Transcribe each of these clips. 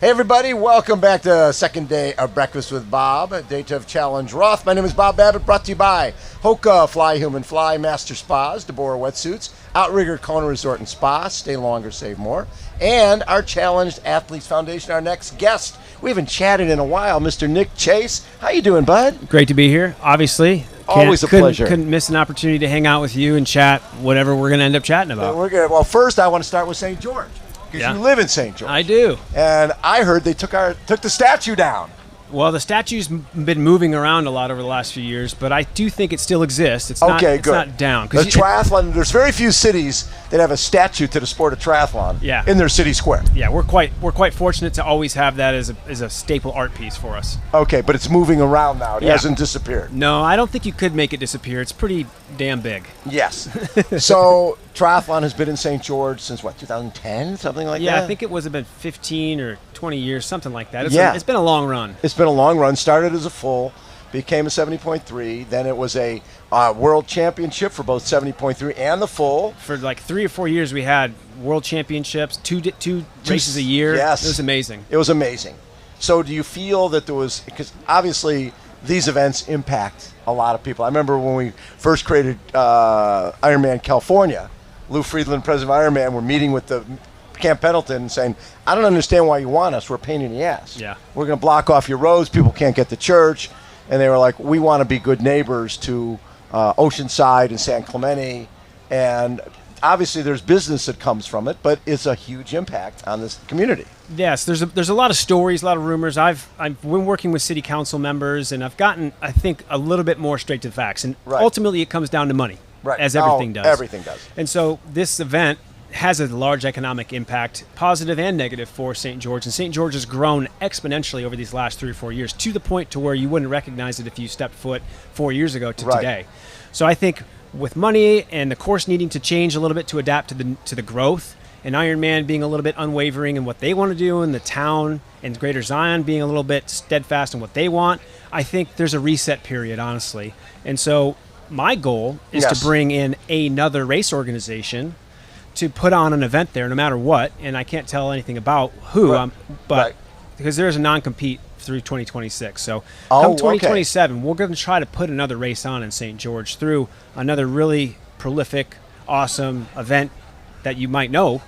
Hey everybody, welcome back to second day of Breakfast with Bob, Day 2 of Challenge Roth. My name is Bob Babbitt, brought to you by HOKA, Fly Human Fly, Master Spas, deboer wetsuits, Outrigger, Kona Resort and Spa, stay longer, save more, and our Challenged Athletes Foundation, our next guest. We haven't chatted in a while, Mr. Nick Chase. How you doing, bud? Great to be here, obviously. Always a pleasure. Couldn't miss an opportunity to hang out with you and chat whatever we're going to end up chatting about. Well, first I want to start with St. George. Because you live in St. George. I do. And I heard they took the statue down. Well, the statue's been moving around a lot over the last few years, but I do think it still exists. It's not down. The triathlon, there's very few cities that have a statue to the sport of triathlon in their city square. Yeah, we're quite fortunate to always have that as a staple art piece for us. Okay, but it's moving around now. It hasn't disappeared. No, I don't think you could make it disappear. It's pretty damn big. Yes. So triathlon has been in St. George since, 2010? Something like that? Yeah, I think it was about 15 or 20 years, something like that. It's been a long run. It's been a long run. Started as a full, became a 70.3. Then it was a world championship for both 70.3 and the full. For like 3 or 4 years, we had world championships, two races a year. Yes. It was amazing. It was amazing. So do you feel that there was, because obviously these events impact a lot of people. I remember when we first created Ironman California, Lou Friedland, president of Ironman, were meeting with the Camp Pendleton and saying, I don't understand why you want us. We're a pain in the ass. Yeah. We're going to block off your roads. People can't get to church. And they were like, we want to be good neighbors to Oceanside and San Clemente. And obviously there's business that comes from it, but it's a huge impact on this community. Yes, there's a lot of stories, a lot of rumors. I've been working with city council members, and I've gotten, I think, a little bit more straight to the facts. And ultimately it comes down to money, as everything does. Everything does. And so this event has a large economic impact, positive and negative, for St. George. And St. George has grown exponentially over these last 3 or 4 years, to the point to where you wouldn't recognize it if you stepped foot 4 years ago to today. So I think with money and the course needing to change a little bit to adapt to the growth, and Ironman being a little bit unwavering in what they want to do, and the town and Greater Zion being a little bit steadfast in what they want, I think there's a reset period, honestly. And so my goal is to bring in another race organization to put on an event there, no matter what. And I can't tell anything about who, but because there's a non-compete through 2026. So come 2027, we're going to try to put another race on in St. George through another really prolific, awesome event that you might know.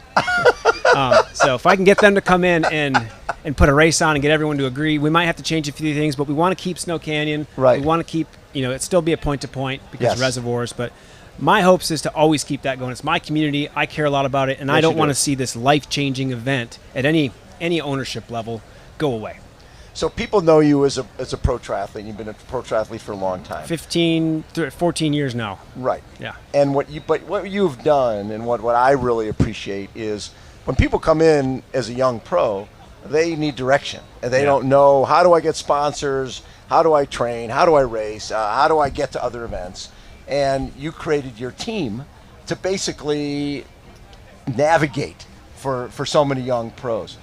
So if I can get them to come in and put a race on and get everyone to agree, we might have to change a few things, but we want to keep Snow Canyon. We want to keep, it still be a point-to-point because of reservoirs, but my hopes is to always keep that going. It's my community. I care a lot about it, and I don't want to see this life-changing event at any ownership level go away. So people know you as a pro triathlete. You've been a pro triathlete for a long time. 14 years now. Right. Yeah. And what you've done, and what I really appreciate, is when people come in as a young pro, they need direction, and they don't know, how do I get sponsors? How do I train? How do I race? How do I get to other events? And you created your team to basically navigate for so many young pros.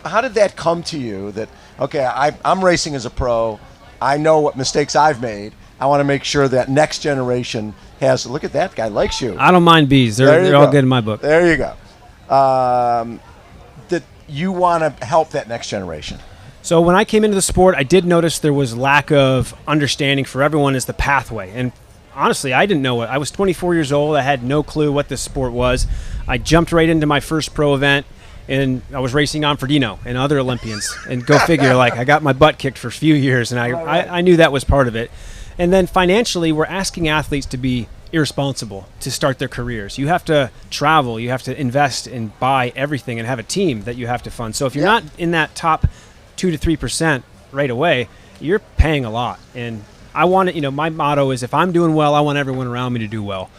How did that come to you that, okay, I'm racing as a pro, I know what mistakes I've made, I want to make sure that next generation has, look at that guy, likes you. I don't mind bees. They're all good in my book. There you go. That you want to help that next generation. So when I came into the sport, I did notice there was lack of understanding for everyone as the pathway. And honestly, I didn't know it. I was 24 years old. I had no clue what this sport was. I jumped right into my first pro event, and I was racing on Ferdino and other Olympians. And go figure, I got my butt kicked for a few years, and I knew that was part of it. And then financially, we're asking athletes to be irresponsible to start their careers. You have to travel. You have to invest and buy everything and have a team that you have to fund. So if you're not in that top 2 to 3% right away, you're paying a lot. And I want it, my motto is, if I'm doing well, I want everyone around me to do well.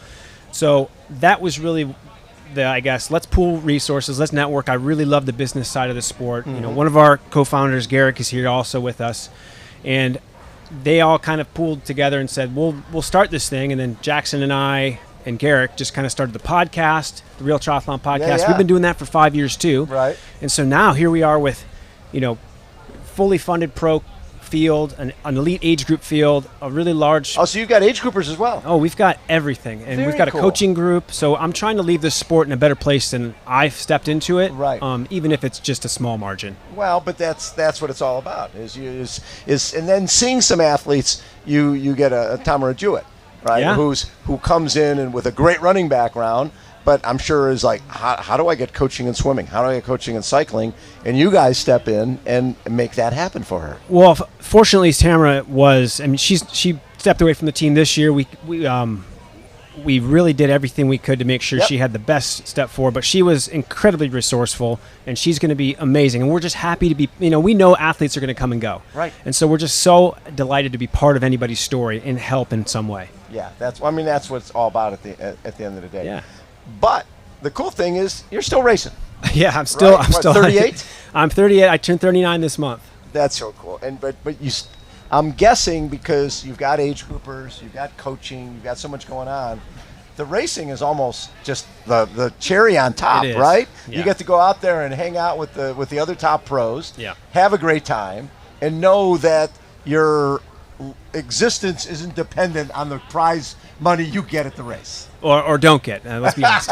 So that was really let's pool resources, let's network. I really love the business side of the sport. Mm-hmm. One of our co-founders, Garrick, is here also with us. And they all kind of pooled together and said, we'll start this thing. And then Jackson and I and Garrick just kind of started the podcast, the Real Triathlon podcast. We've been doing that for 5 years too. Right. And so now here we are with, fully funded pro field, an elite age group field, a really large. Oh, so you've got age groupers as well. Oh, we've got everything, and Very we've got a cool. coaching group. So I'm trying to leave this sport in a better place than I've stepped into it. Right. Even if it's just a small margin. Well, but that's what it's all about. Is and then seeing some athletes, you get a Tom or a Jewett, right? Yeah. Who comes in and with a great running background, but I'm sure is like, how do I get coaching in swimming? How do I get coaching in cycling? And you guys step in and make that happen for her. Well, fortunately, Tamara was. I mean, she stepped away from the team this year. We really did everything we could to make sure Yep. she had the best step forward. But she was incredibly resourceful, and she's going to be amazing. And we're just happy to be. We know athletes are going to come and go. Right. And so we're just so delighted to be part of anybody's story and help in some way. Yeah, that's what it's all about at the end of the day. Yeah. But the cool thing is you're still racing. Yeah, I'm still. Right? I'm What, still 38? I'm 38. I turned 39 this month. That's so cool. And but I'm guessing because you've got age groupers, you've got coaching, you've got so much going on. The racing is almost just the cherry on top, It is. right? Yeah. You get to go out there and hang out with the other top pros, Yeah. have a great time, and know that your existence isn't dependent on the prize money you get at the race. Or don't get. Let's be honest.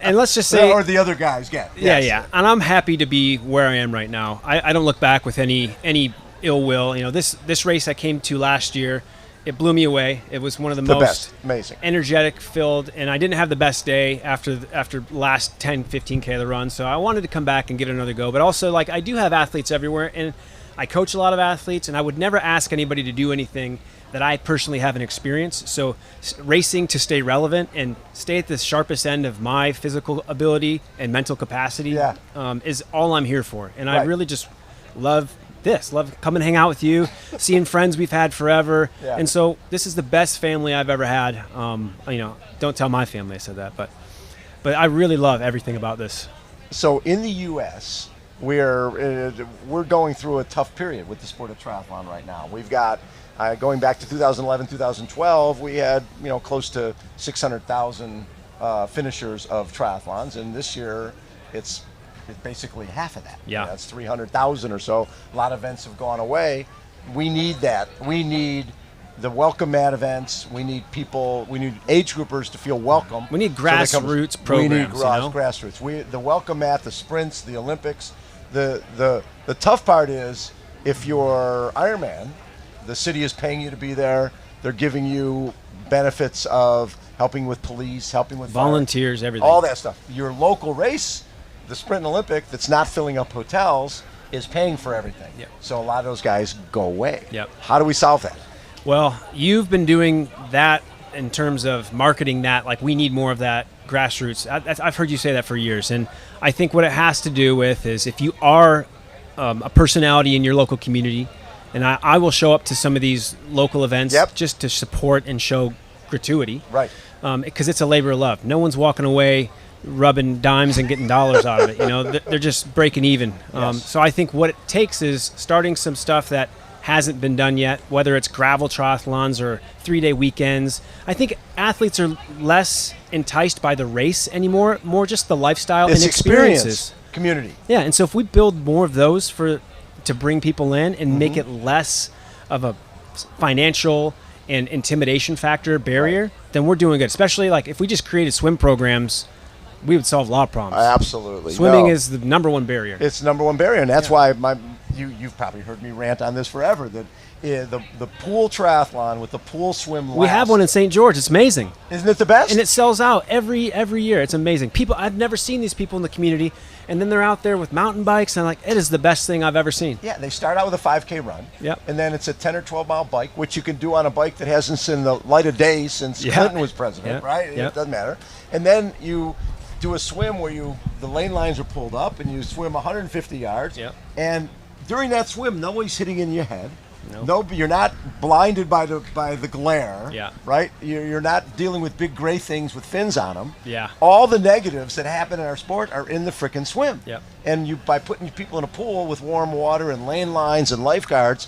And let's just say. Or the other guys get. Yeah, Yes. yeah. And I'm happy to be where I am right now. I don't look back with any ill will. This race I came to last year, it blew me away. It was one of the most best. Amazing. energetic filled, and I didn't have the best day after last 10, 15K of the run. So I wanted to come back and get another go. But also, I do have athletes everywhere, and I coach a lot of athletes, and I would never ask anybody to do anything that I personally haven't experienced. So racing to stay relevant and stay at the sharpest end of my physical ability and mental capacity is all I'm here for. And I Right. really just love coming hang out with you, seeing friends we've had forever. Yeah. And so this is the best family I've ever had. Don't tell my family I said that, but I really love everything about this. So in the U.S., we're going through a tough period with the sport of triathlon right now. We've got going back to 2011, 2012, we had close to 600,000 finishers of triathlons, and this year it's basically half of that. Yeah. That's 300,000 or so. A lot of events have gone away. We need that. We need the welcome mat events. We need people. We need age groupers to feel welcome. We need So they come- grassroots programs. We need grassroots. The welcome mat, the sprints, the Olympics. The tough part is if you're Ironman, the city is paying you to be there. They're giving you benefits of helping with police, helping with Volunteers, fire, everything. all that stuff. Your local race, the Sprint and Olympic, that's not filling up hotels, is paying for everything. Yep. So a lot of those guys go away. Yep. How do we solve that? Well, you've been doing that in terms of marketing that, we need more of that grassroots. I've heard you say that for years. And I think what it has to do with is if you are a personality in your local community, and I will show up to some of these local events just to support and show gratuity. Right. Because it's a labor of love. No one's walking away rubbing dimes and getting dollars out of it. They're just breaking even. Yes. So I think what it takes is starting some stuff that hasn't been done yet, whether it's gravel triathlons or 3-day weekends. I think athletes are less enticed by the race anymore, more just the lifestyle It's and experiences. Community. Yeah, and so if we build more of those to bring people in and make it less of a financial and intimidation factor barrier, then we're doing good. Especially if we just created swim programs, we would solve a lot of problems. Absolutely. Swimming No. is the number one barrier. It's the number one barrier, and that's why you've probably heard me rant on this forever, that the pool triathlon with the pool swim We have one in St. George. It's amazing. Isn't it the best? And it sells out every year. It's amazing. I've never seen these people in the community, and then they're out there with mountain bikes, and it is the best thing I've ever seen. Yeah, they start out with a 5K run, Yep. and then it's a 10 or 12 mile bike, which you can do on a bike that hasn't seen the light of day since Clinton was president, right? Yep. It doesn't matter. And then you do a swim where the lane lines are pulled up, and you swim 150 yards, Yep. and during that swim, nobody's hitting in your head. Nope. No, you're not blinded by the glare. Yeah. Right. You're not dealing with big gray things with fins on them. Yeah. All the negatives that happen in our sport are in the frickin' swim. Yep. And by putting people in a pool with warm water and lane lines and lifeguards,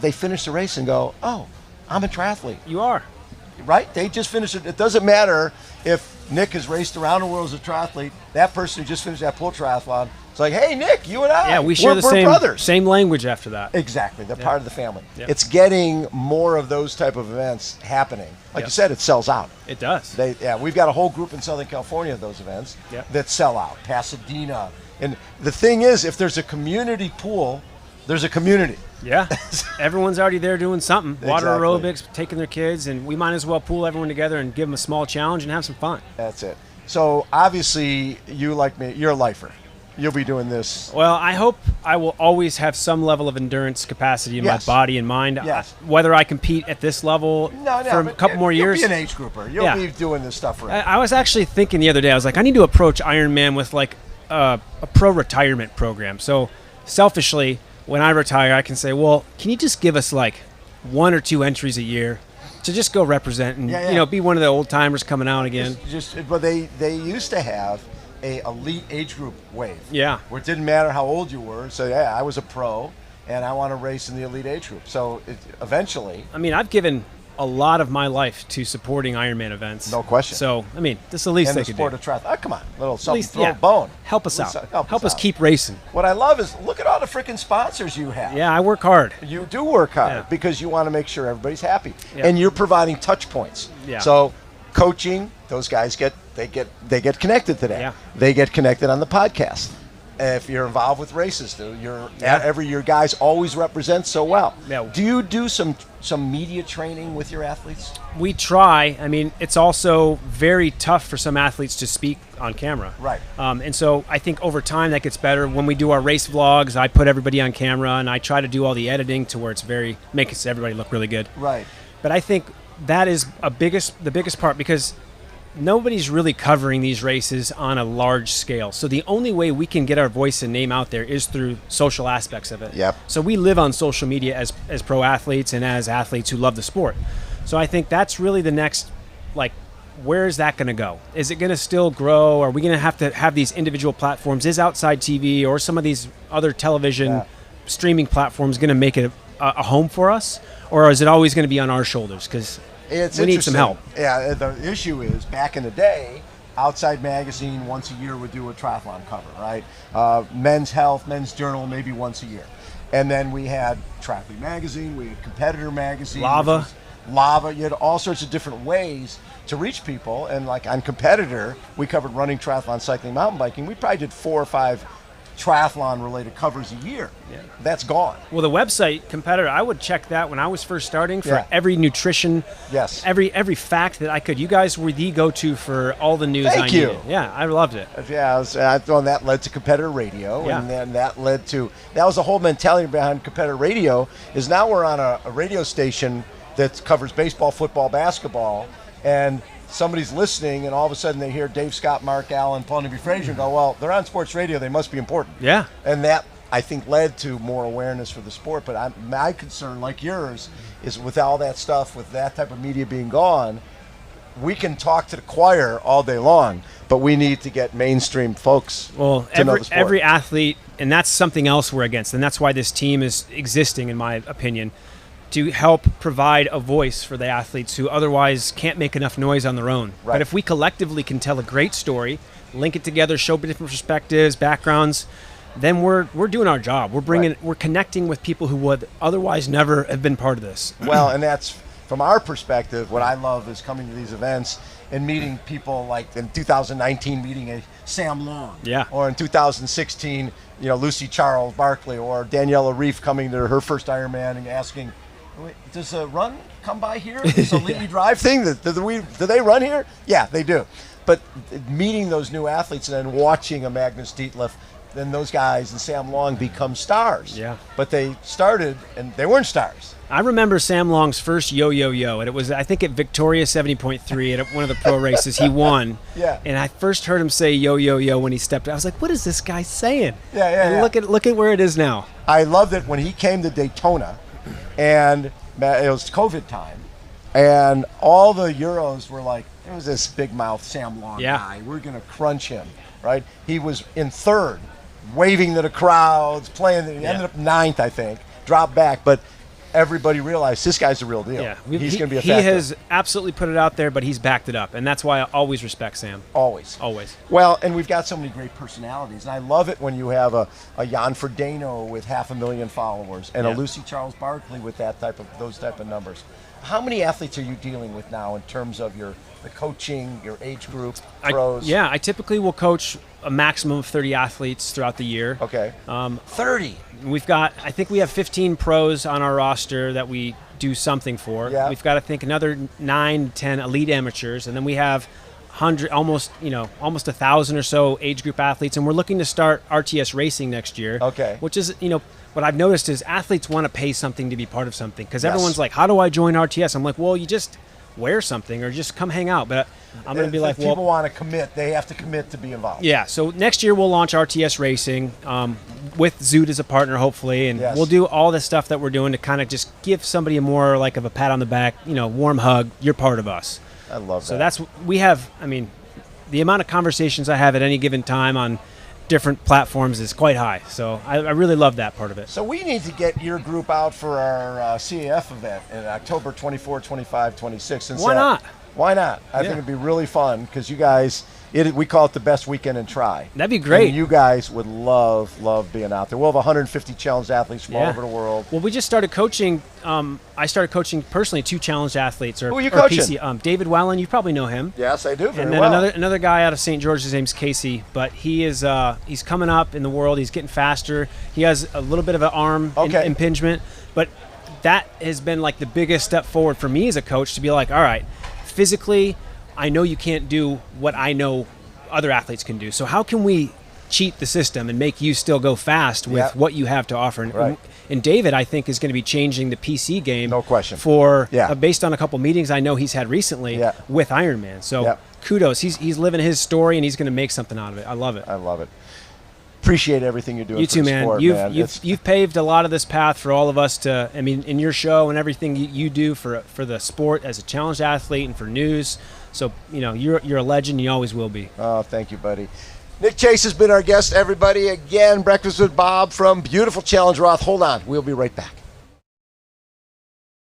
they finish the race and go, "Oh, I'm a triathlete." You are. Right? They just finished it. It doesn't matter if Nick has raced around the world as a triathlete. That person who just finished that pool triathlon It's like, hey, Nick, you and I, Yeah, we share the we're brothers. same language after that. Exactly. They're part of the family. Yep. It's getting more of those type of events happening. Like you said, it sells out. It does. We've got a whole group in Southern California of those events Yep. that sell out. Pasadena. And the thing is, if there's a community pool, there's a community. Yeah. Everyone's already there doing something. Water Exactly. aerobics, taking their kids, and we might as well pool everyone together and give them a small challenge and have some fun. That's it. So obviously, you like me, you're a lifer. You'll be doing this. Well, I hope I will always have some level of endurance capacity in Yes. my body and mind. Yes. Whether I compete at this level for a but couple more years. You'll be an age grouper. You'll be doing this stuff right. I was actually thinking the other day, I was like, I need to approach Ironman with like a pro retirement program. So selfishly, when I retire, I can say, well, can you just give us like 1 or 2 entries a year to just go represent and be one of the old timers coming out again? But they used to have a elite age group wave. Yeah. Where it didn't matter how old you were. So I was a pro, and I want to race in the elite age group. So eventually, I mean, I've given a lot of my life to supporting Ironman events. No question. So, I mean, this is the least and they the could sport do. of triathlon. Oh, come on, little something, Least, throw a bone. Help us At least out. Help us out. keep racing. What I love is look at all the freaking sponsors you have. Yeah, I work hard. You do work hard Yeah. because you want to make sure everybody's happy, Yeah. and you're providing touch points. Yeah. So, coaching, those guys get connected today. Yeah. They get connected on the podcast. If you're involved with races, your guys always represent so well. Yeah. Do you do some media training with your athletes? We try. I mean, it's also very tough for some athletes to speak on camera. Right. And so I think over time that gets better. When we do our race vlogs, I put everybody on camera and I try to do all the editing to where it's makes everybody look really good. Right. But I think that is the biggest part because nobody's really covering these races on a large scale. So the only way we can get our voice and name out there is through social aspects of it. Yep. So we live on social media as pro athletes and as athletes who love the sport. So I think that's really the next, like, where is that going to go? Is it going to still grow? Are we going to have these individual platforms? Is Outside TV or some of these other television streaming platforms going to make it a home for us? Or is it always going to be on our shoulders? Because we need some help. Yeah, the issue is back in the day, Outside Magazine once a year would do a triathlon cover, right? Men's Health, Men's Journal, maybe once a year. And then we had Triathlete Magazine, we had Competitor Magazine. Lava. You had all sorts of different ways to reach people. And like on Competitor, we covered running, triathlon, cycling, mountain biking. We probably did 4 or 5 triathlon-related covers a year. Yeah. That's gone. Well, the website Competitor, I would check that when I was first starting for Yeah. every nutrition, Yes. every fact that I could. You guys were the go-to for all the news I Thank you. needed. Yeah, I loved it. Yeah, and that led to Competitor Radio, Yeah. and then that was the whole mentality behind Competitor Radio. Is now we're on a radio station that covers baseball, football, basketball, and somebody's listening, and all of a sudden they hear Dave Scott, Mark Allen, Paul Newby Frazier, and go, "Well, they're on sports radio; they must be important." Yeah. And that, I think, led to more awareness for the sport. But my concern, like yours, is with all that stuff, with that type of media being gone, we can talk to the choir all day long, but we need to get mainstream folks to know the sport. Every athlete, and that's something else we're against, and that's why this team is existing, in my opinion, to help provide a voice for the athletes who otherwise can't make enough noise on their own. Right. But if we collectively can tell a great story, link it together, show different perspectives, backgrounds, then we're doing our job. We're connecting with people who would otherwise never have been part of this. Well, and that's from our perspective. What I love is coming to these events and meeting people, like in 2019 meeting a Sam Long, or in 2016, Lucy Charles Barkley, or Daniela Reef coming to her first Ironman and asking, does a run come by here? This Elite We Drive thing? Do they run here? Yeah, they do. But meeting those new athletes and then watching a Magnus Dietliff, then those guys and Sam Long become stars. Yeah. But they started and they weren't stars. I remember Sam Long's first yo-yo-yo, and it was, I think, at Victoria 70.3 at one of the pro races. He won. Yeah. And I first heard him say yo-yo-yo when he stepped out. I was like, what is this guy saying? Yeah. And look at where it is now. I loved it when he came to Daytona, and it was COVID time, and all the Euros were like, it was this big mouth Sam Long guy. We're going to crunch him, right? He was in third, waving to the crowds, playing. He ended up ninth, I think, dropped back. But everybody realized this guy's the real deal. Yeah, he's going to be a he factor. has absolutely put it out there, but he's backed it up, and that's why I always respect Sam. Always. Well, and we've got so many great personalities, and I love it when you have a Jan Frodeno with 500,000 followers, and a Lucy Charles Barkley with those type of numbers. How many athletes are you dealing with now in terms of the coaching, your age group, pros? I typically will coach a maximum of 30 athletes throughout the year. Okay. 30. I think we have 15 pros on our roster that we do something for. Yeah. We've got, I think, another 9, 10 elite amateurs, and then we have almost 1,000 or so age group athletes, and we're looking to start RTS racing next year. Okay. Which is, what I've noticed is athletes want to pay something to be part of something, because everyone's like, how do I join RTS? I'm like, well, you just wear something or just come hang out. But I'm going to be like, people want to commit. They have to commit to be involved. Yeah. So next year we'll launch RTS Racing with Zoot as a partner, hopefully, and we'll do all this stuff that we're doing to kind of just give somebody more like of a pat on the back, warm hug. You're part of us. I love that. So the amount of conversations I have at any given time on different platforms is quite high. So I really love that part of it. So we need to get your group out for our CAF event in October 24, 25, 26. Why not? Why not? I think it'd be really fun because you guys, we call it the best weekend in Tri. That'd be great. And you guys would love being out there. We'll have 150 challenged athletes from all over the world. Well, we just started coaching. I started coaching personally 2 challenged athletes. Who are you coaching? PC, David Wellen, you probably know him. Yes, I do. And then another guy out of St. George, his name's Casey, but he is he's coming up in the world. He's getting faster. He has a little bit of an arm impingement, but that has been like the biggest step forward for me as a coach to be like, all right, physically, I know you can't do what I know other athletes can do. So how can we cheat the system and make you still go fast with what you have to offer? And David, I think, is going to be changing the PC game. No question. Based on a couple meetings I know he's had recently with Ironman. So kudos. He's living his story, and he's going to make something out of it. I love it. I love it. Appreciate everything you're doing. You too, for the man. Sport, You've paved a lot of this path for all of us to. I mean, in your show and everything you do for the sport as a challenged athlete and for news. So you're a legend. You always will be. Oh, thank you, buddy. Nick Chase has been our guest. Everybody, again, Breakfast with Bob from beautiful Challenge Roth. Hold on, we'll be right back.